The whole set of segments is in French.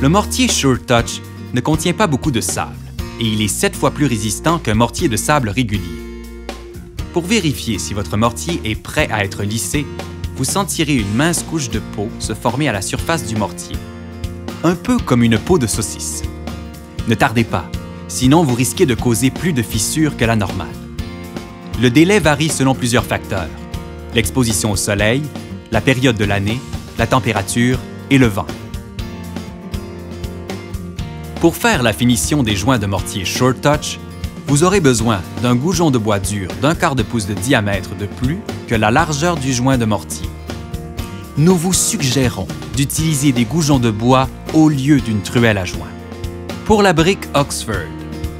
Le mortier SureTouch ne contient pas beaucoup de sable et il est 7 fois plus résistant qu'un mortier de sable régulier. Pour vérifier si votre mortier est prêt à être lissé, vous sentirez une mince couche de peau se former à la surface du mortier, un peu comme une peau de saucisse. Ne tardez pas, sinon vous risquez de causer plus de fissures que la normale. Le délai varie selon plusieurs facteurs: l'exposition au soleil, la période de l'année, la température et le vent. Pour faire la finition des joints de mortier SureTouch, vous aurez besoin d'un goujon de bois dur d'1/4 de pouce de diamètre de plus que la largeur du joint de mortier. Nous vous suggérons d'utiliser des goujons de bois au lieu d'une truelle à joint. Pour la brique Oxford,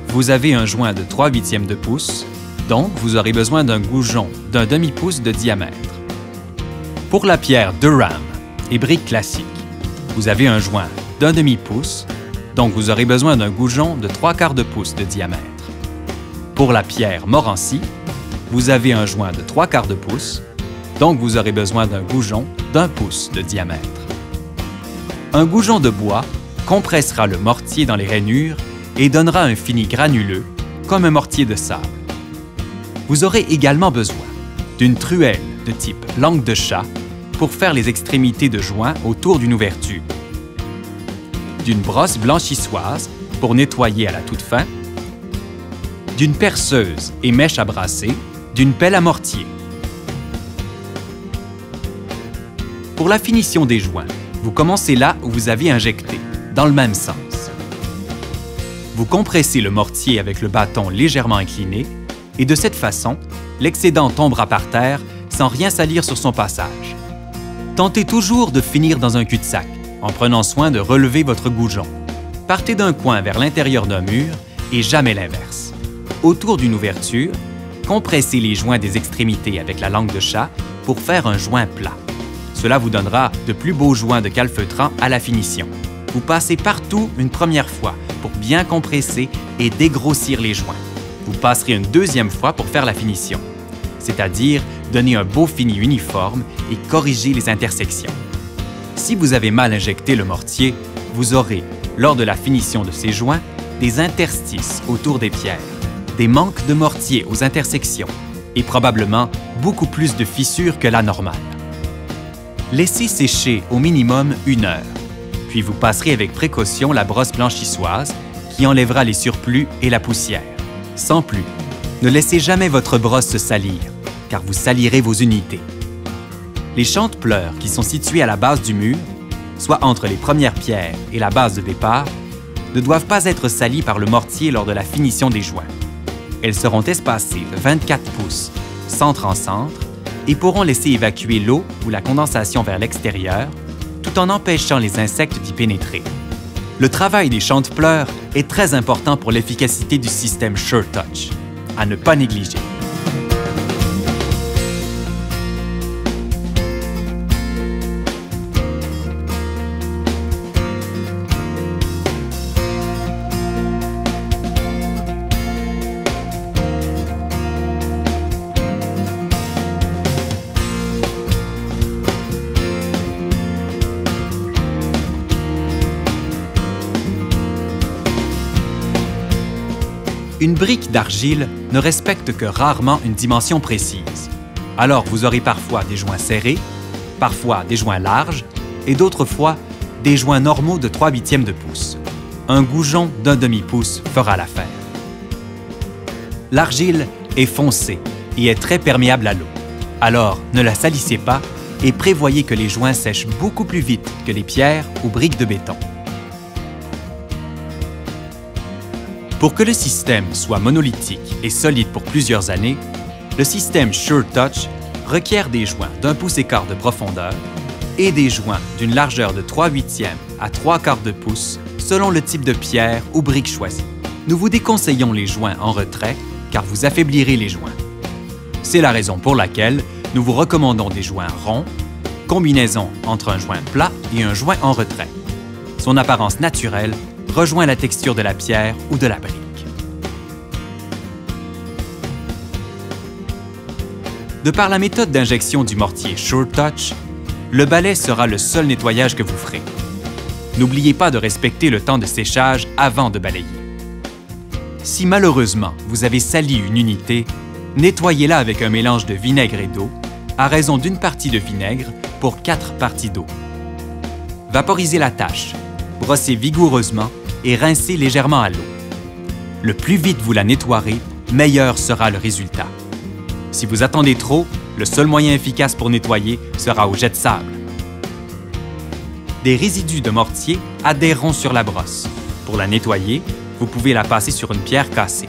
vous avez un joint de 3/8 de pouce, donc vous aurez besoin d'un goujon d'1 demi-pouce de diamètre. Pour la pierre Durham et brique classique, vous avez un joint d'1 demi-pouce, donc vous aurez besoin d'un goujon de 3/4 de pouce de diamètre. Pour la pierre Morancy, vous avez un joint de 3/4 de pouce, donc vous aurez besoin d'un goujon d'1 pouce de diamètre. Un goujon de bois compressera le mortier dans les rainures et donnera un fini granuleux, comme un mortier de sable. Vous aurez également besoin d'une truelle de type langue de chat pour faire les extrémités de joint autour d'une ouverture, d'une brosse blanchissoise pour nettoyer à la toute fin, d'une perceuse et mèche à brasser, d'une pelle à mortier. Pour la finition des joints, vous commencez là où vous avez injecté, dans le même sens. Vous compressez le mortier avec le bâton légèrement incliné et de cette façon, l'excédent tombera par terre sans rien salir sur son passage. Tentez toujours de finir dans un cul-de-sac en prenant soin de relever votre goujon. Partez d'un coin vers l'intérieur d'un mur et jamais l'inverse. Autour d'une ouverture, compressez les joints des extrémités avec la langue de chat pour faire un joint plat. Cela vous donnera de plus beaux joints de calfeutrant à la finition. Vous passez partout une première fois pour bien compresser et dégrossir les joints. Vous passerez une deuxième fois pour faire la finition, c'est-à-dire donner un beau fini uniforme et corriger les intersections. Si vous avez mal injecté le mortier, vous aurez, lors de la finition de ces joints, des interstices autour des pierres, des manques de mortier aux intersections et probablement beaucoup plus de fissures que la normale. Laissez sécher au minimum 1 heure, puis vous passerez avec précaution la brosse blanchissoise qui enlèvera les surplus et la poussière. Sans plus, ne laissez jamais votre brosse se salir, car vous salirez vos unités. Les chante-pleurs qui sont situés à la base du mur, soit entre les premières pierres et la base de départ, ne doivent pas être salis par le mortier lors de la finition des joints. Elles seront espacées de 24 pouces, centre en centre, et pourront laisser évacuer l'eau ou la condensation vers l'extérieur, tout en empêchant les insectes d'y pénétrer. Le travail des chante-pleurs est très important pour l'efficacité du système SureTouch, à ne pas négliger. Une brique d'argile ne respecte que rarement une dimension précise. Alors vous aurez parfois des joints serrés, parfois des joints larges et d'autres fois des joints normaux de 3/8 de pouce. Un goujon d'1 demi-pouce fera l'affaire. L'argile est foncée et est très perméable à l'eau. Alors ne la salissez pas et prévoyez que les joints sèchent beaucoup plus vite que les pierres ou briques de béton. Pour que le système soit monolithique et solide pour plusieurs années, le système SureTouch requiert des joints d'1 pouce et quart de profondeur et des joints d'une largeur de 3/8 à 3/4 de pouce selon le type de pierre ou brique choisi. Nous vous déconseillons les joints en retrait car vous affaiblirez les joints. C'est la raison pour laquelle nous vous recommandons des joints ronds, combinaison entre un joint plat et un joint en retrait. Son apparence naturelle rejoint la texture de la pierre ou de la brique. De par la méthode d'injection du mortier SureTouch, le balai sera le seul nettoyage que vous ferez. N'oubliez pas de respecter le temps de séchage avant de balayer. Si malheureusement vous avez sali une unité, nettoyez-la avec un mélange de vinaigre et d'eau, à raison d'une partie de vinaigre pour 4 parties d'eau. Vaporisez la tâche, brossez vigoureusement et rincez légèrement à l'eau. Le plus vite vous la nettoierez, meilleur sera le résultat. Si vous attendez trop, le seul moyen efficace pour nettoyer sera au jet de sable. Des résidus de mortier adhéreront sur la brosse. Pour la nettoyer, vous pouvez la passer sur une pierre cassée.